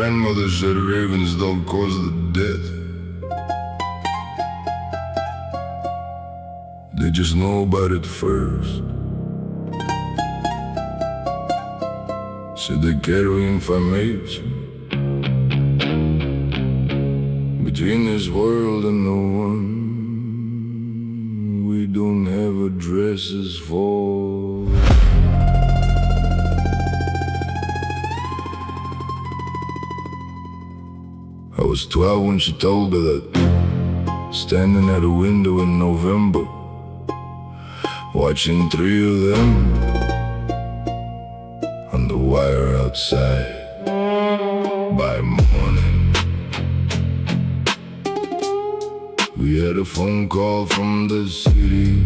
grandmother said ravens don't cause the death. They just know about it first. Said they carry information between this world and the one we don't have addresses for. I was 12 when she told me that, standing at a window in November, watching 3 of them on the wire outside. By morning, we had a phone call from the city.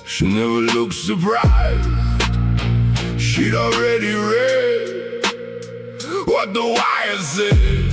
She never looked surprised. She'd already read what the wire said.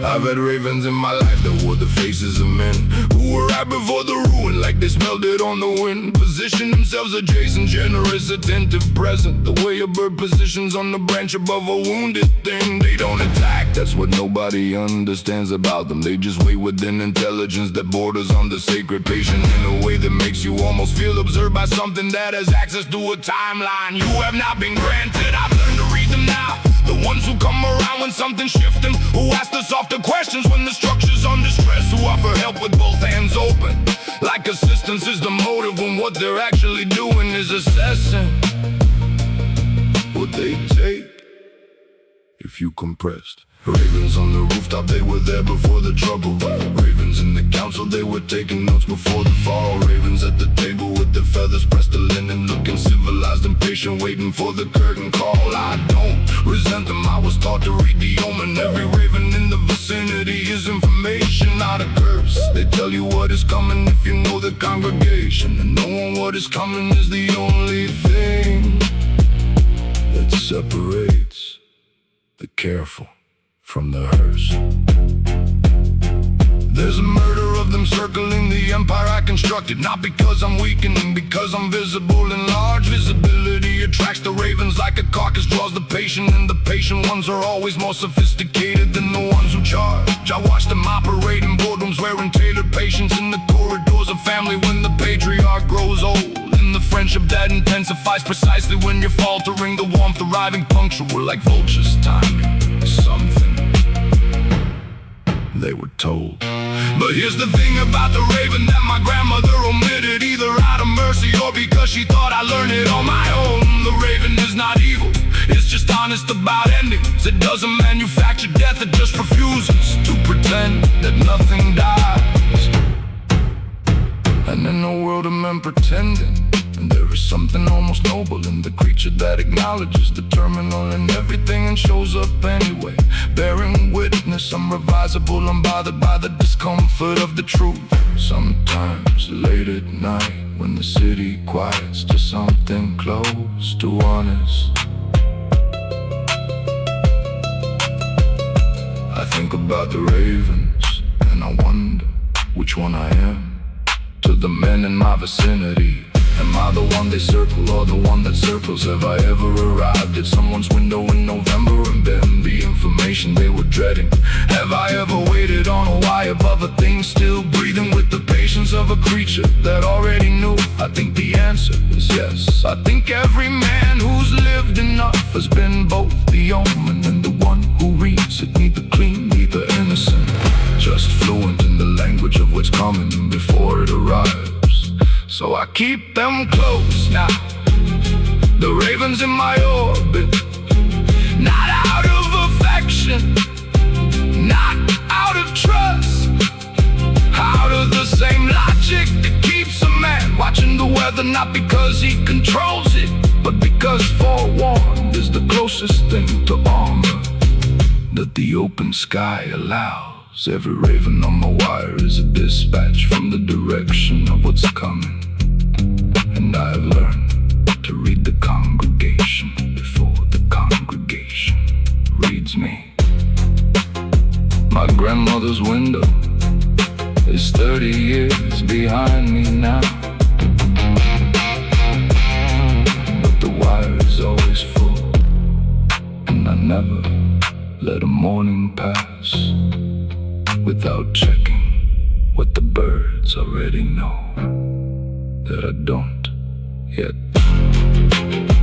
I've had ravens in my life that wore the faces of men who were right before the ruin, like they smelled it on the wind. Position themselves adjacent, generous, attentive, present. The way a bird positions on the branch above a wounded thing. They don't attack, that's what nobody understands about them. They just wait with an intelligence that borders on the sacred, patient in a way that makes you almost feel observed by something that has access to a timeline you have not been granted. I've learned to read them now. The ones who come around when something's shifting, who ask the softer questions when the structure's under stress, who offer help with both hands open, like assistance is the motive when what they're actually doing is assessing what they take if you compressed. Ravens on the rooftop, they were there before the trouble. Ravens in the council, they were taking notes before the fall. Ravens at the table with their feathers pressed to linen, looking civilized and patient, waiting for the curtain call. I don't resent them, I was taught to read the omen. Every raven in the vicinity is information, not a curse. They tell you what is coming if you know the congregation, and knowing what is coming is the only thing that separates the careful from the hearse. There's a murder of them circling the empire I constructed, not because I'm weakening, because I'm visible in large. Visibility attracts the ravens like a carcass draws the patient, and the patient ones are always more sophisticated than the ones who charge. I watch them operate in boardrooms wearing tailored patience in the corridors of family when the patriarch grows old. And the friendship that intensifies precisely when you're faltering, the warmth arriving punctual like vultures timing something they were told. But here's the thing about the raven that my grandmother omitted, either out of mercy or because she thought I learned it on my own. The raven is not evil, it's just honest about endings. It doesn't manufacture death, it just refuses to pretend that nothing dies. And in a world of men pretending, and there is something almost noble in the creature that acknowledges the terminal in everything and shows up anyway, bearing witness, unrevisable, unbothered by the discomfort of the truth. Sometimes late at night when the city quiets to something close to honest, I think about the ravens and I wonder which one I am. To the men in my vicinity, am I the one they circle or the one that circles? Have I ever arrived at someone's window in November and been the information they were dreading? Have I ever waited on a wire above a thing still breathing with the patience of a creature that already knew? I think the answer is yes. I think every man who's lived enough has been both the omen and the one who reads it, neither clean, neither innocent, just fluent in the language of what's coming before it arrives. So I keep them close now, the ravens in my orbit, not out of affection, not out of trust, out of the same logic that keeps a man watching the weather, not because he controls it, but because forewarned is the closest thing to armor that the open sky allows. Every raven on my wire is a dispatch from the direction of what's coming, and I've learned to read the congregation before the congregation reads me. My grandmother's window is 30 years behind me now. never let a morning pass without checking what the birds already know that I don't yet.